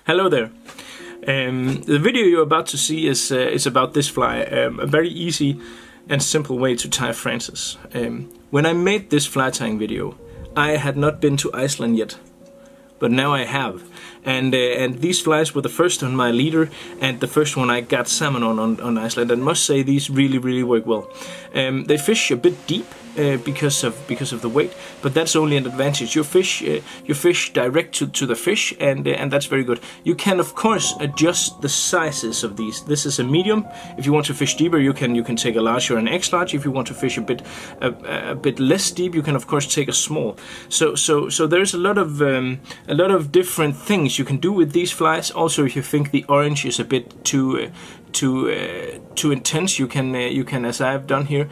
Hello there. The video you're about to see is about this fly, a very easy and simple way to tie Francis. When I made this fly tying video, I had not been to Iceland yet, but now I have. And these flies were the first on my leader and the first one I got salmon on Iceland. And must say these really work well. They fish a bit deep because of the weight, but that's only an advantage. You fish direct to the fish, and that's very good. You can of course adjust the sizes of these. This is a medium. If you want to fish deeper, you can take a large or an X large. If you want to fish a bit less deep, you can of course take a small. So there's a lot of different things you can do with these flies. Also, if you think the orange is a bit too intense, you can, as I've done here,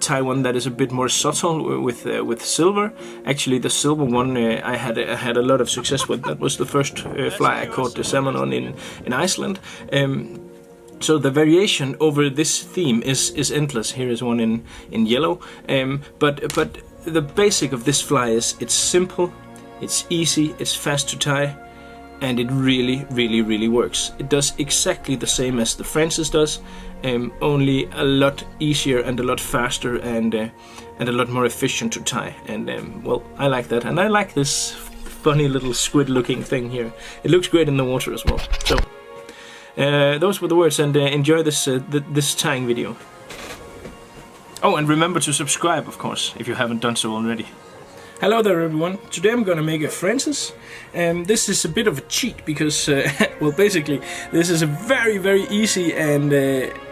tie one that is a bit more subtle with silver. Actually, the silver one I had a lot of success with. That was the first fly I caught the salmon on in Iceland. So the variation over this theme is endless. Here is one in yellow. But the basic of this fly is it's simple, it's easy, it's fast to tie, and it really works. It does exactly the same as the Francis does, only a lot easier and a lot faster and a lot more efficient to tie. And well, I like that, and I like this funny little squid-looking thing here. It looks great in the water as well. So those were the words, and enjoy this tying video. Oh, and remember to subscribe, of course, if you haven't done so already. Hello there everyone, today I'm gonna make a Francis. This is a bit of a cheat because, well, basically this is a very easy and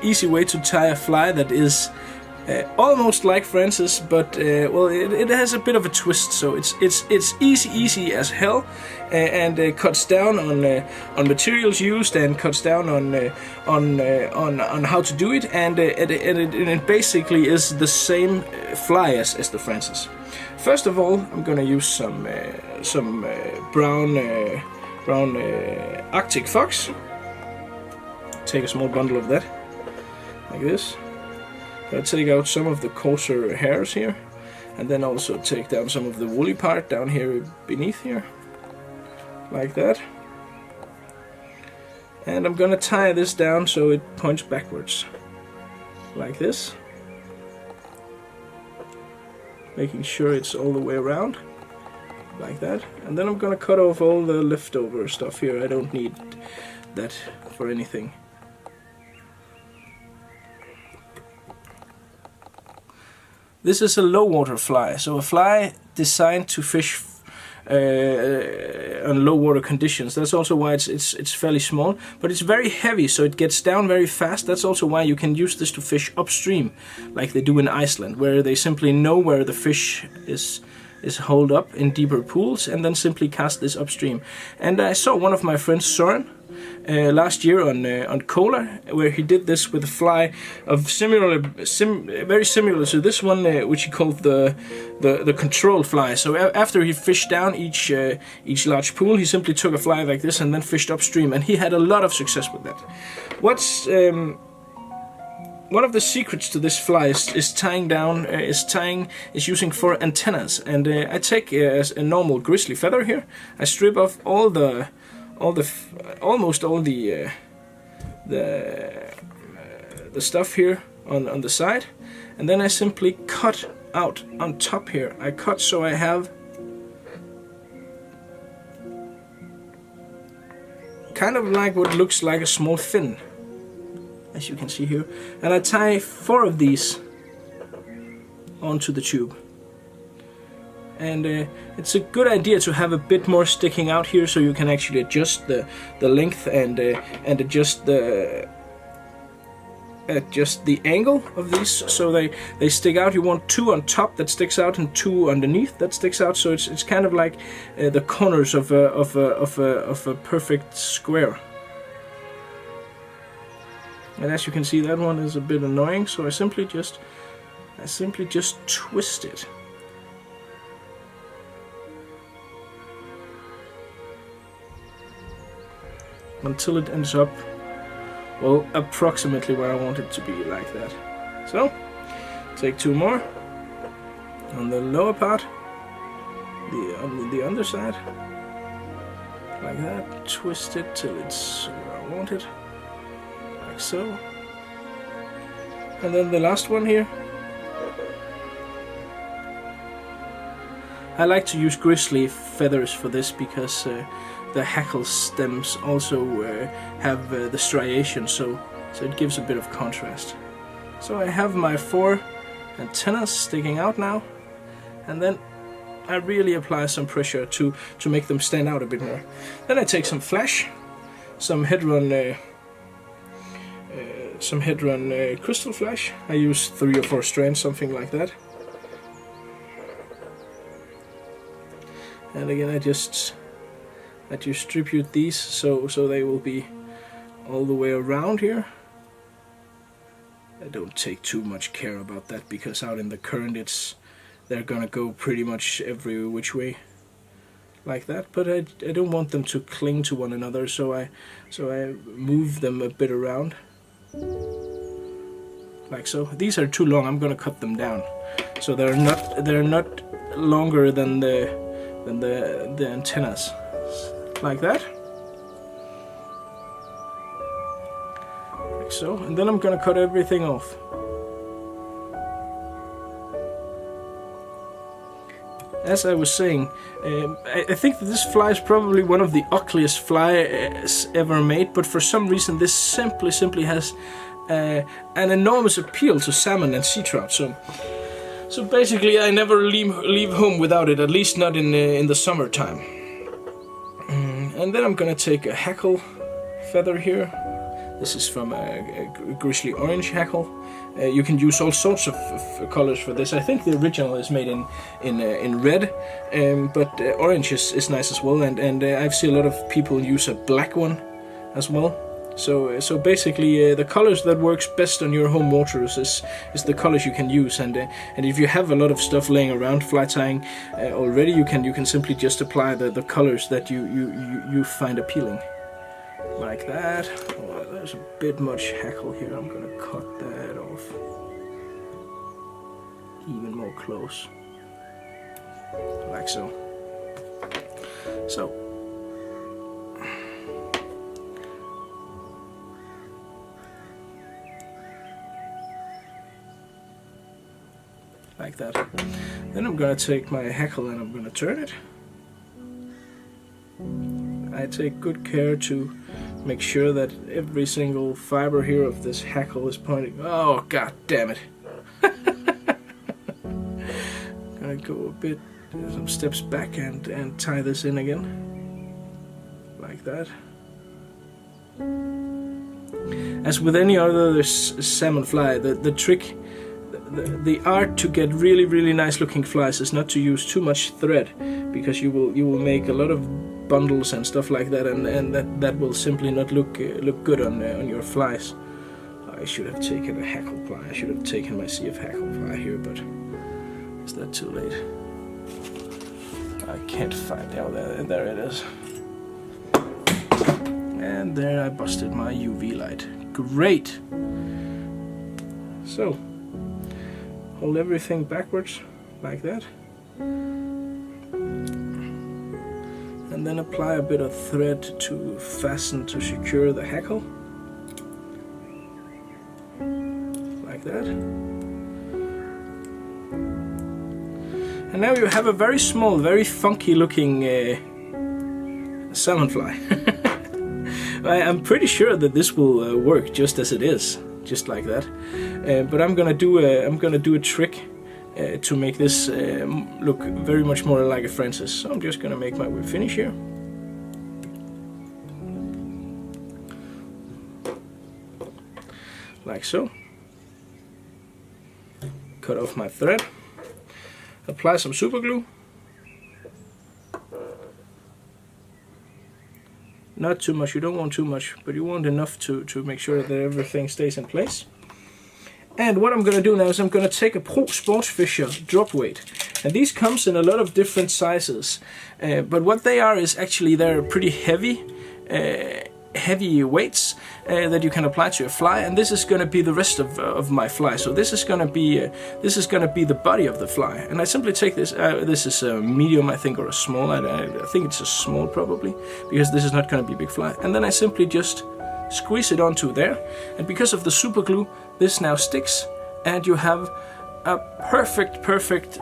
easy way to tie a fly that is almost like Francis, but well, it has a bit of a twist. So it's easy as hell, and cuts down on materials used and cuts down on how to do it, and it basically is the same fly as the Francis. First of all, I'm gonna use some brown Arctic fox. Take a small bundle of that, like this. I'll take out some of the coarser hairs here, and then also take down some of the woolly part down here beneath here, like that. And I'm gonna tie this down so it points backwards, like this. Making sure it's all the way around, like that. And then I'm gonna cut off all the leftover stuff here. I don't need that for anything. This is a low water fly, so a fly designed to fish on low water conditions. That's also why it's fairly small, but it's very heavy, so it gets down very fast. That's also why you can use this to fish upstream, like they do in Iceland, where they simply know where the fish is holed up in deeper pools, and then simply cast this upstream. And I saw one of my friends, Søren, last year on Kola, where he did this with a fly of very similar to this one, which he called the control fly. So after he fished down each large pool, he simply took a fly like this and then fished upstream, and he had a lot of success with that. What's one of the secrets to this fly is using 4 antennas, and I take a normal grizzly feather here. I strip off almost all the stuff here on the side, and then I simply cut out on top here. I cut so I have kind of like what looks like a small fin, as you can see here, and I tie 4 of these onto the tube. And it's a good idea to have a bit more sticking out here, so you can actually adjust the length and adjust the angle of these, so they stick out. You want 2 on top that sticks out and 2 underneath that sticks out, so it's kind of like the corners of a perfect square. And as you can see, that one is a bit annoying, so I simply just twist it. Until it ends up, well, approximately where I want it to be, like that. So, take 2 more on the lower part, on the underside, like that, twist it till it's where I want it, like so. And then the last one here. I like to use grizzly feathers for this because the hackle stems also have the striation, so it gives a bit of contrast. So I have my 4 antennas sticking out now, and then I really apply some pressure to make them stand out a bit more. Then I take some flash, some Hedron crystal flash. I use 3 or 4 strands, something like that. And again, I distribute these so they will be all the way around here. I don't take too much care about that because out in the current they're gonna go pretty much every which way like that. But I don't want them to cling to one another, so I move them a bit around like so. These are too long. I'm gonna cut them down so they're not longer than the antennas, like that, like so. And then I'm gonna cut everything off. As I was saying, I think that this fly is probably one of the ugliest flies ever made, but for some reason this simply has an enormous appeal to salmon and sea trout. So basically I never leave home without it, at least not in the summertime. And then I'm gonna take a hackle feather here. This is from a grizzly orange hackle. You can use all sorts of colors for this. I think the original is made in red, but orange is nice as well. And I've seen a lot of people use a black one as well. So basically the colors that works best on your home waters is the colors you can use. And if you have a lot of stuff laying around fly tying already, you can simply just apply the colors that you find appealing, like that. Oh, there's a bit much hackle here. I'm gonna cut that off even more close, like so. Like that. Then I'm gonna take my hackle and I'm gonna turn it. I take good care to make sure that every single fiber here of this hackle is pointing. Oh, god damn it. Gonna go a bit, some steps back and tie this in again, like that. As with any other salmon fly, the trick, the art to get really nice looking flies is not to use too much thread, because you will make a lot of bundles and stuff like that, and that will simply not look good on your flies. I should have taken a hackle ply. I should have taken my CF hackle ply here, but is that too late? I can't find it. Oh, there it is. And there I busted my UV light. Great. So hold everything backwards like that, and then apply a bit of thread to fasten to secure the hackle, like that. And now you have a very small, very funky looking salmon fly. I'm pretty sure that this will work just as it is, just like that. But I'm gonna do a trick to make this look very much more like a Francis. So I'm just gonna make my whip finish here. Like so. Cut off my thread. Apply some super glue. Not too much, you don't want too much, but you want enough to make sure that everything stays in place. And what I'm going to do now is I'm going to take a Pro Sportsfisher drop weight. And these comes in a lot of different sizes. But what they are is actually they're pretty heavy. heavy weights that you can apply to your fly, and this is going to be the rest of my fly. So this is going to be the body of the fly, and I simply take this. This is a medium, I think, or a small. I think it's a small probably, because this is not going to be a big fly. And then I simply just squeeze it onto there, and because of the super glue, this now sticks, and you have a perfect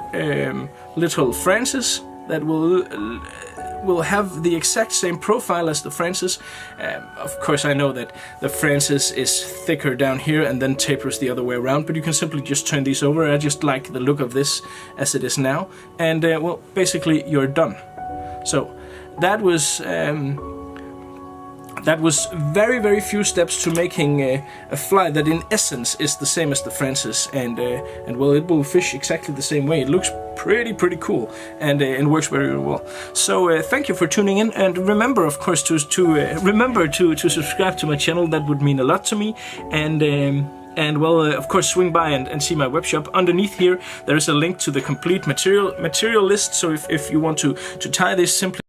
little Francis that will have the exact same profile as the Francis. Of course, I know that the Francis is thicker down here and then tapers the other way around, but you can simply just turn these over. I just like the look of this as it is now, and well, basically you're done. So that was very few steps to making a fly that in essence is the same as the Francis, and well, it will fish exactly the same way. It looks pretty cool, and works very well. So thank you for tuning in, and remember, of course, to subscribe to my channel. That would mean a lot to me, and well, of course, swing by and see my web shop. Underneath here, there is a link to the complete material list. So if you want to tie this, simply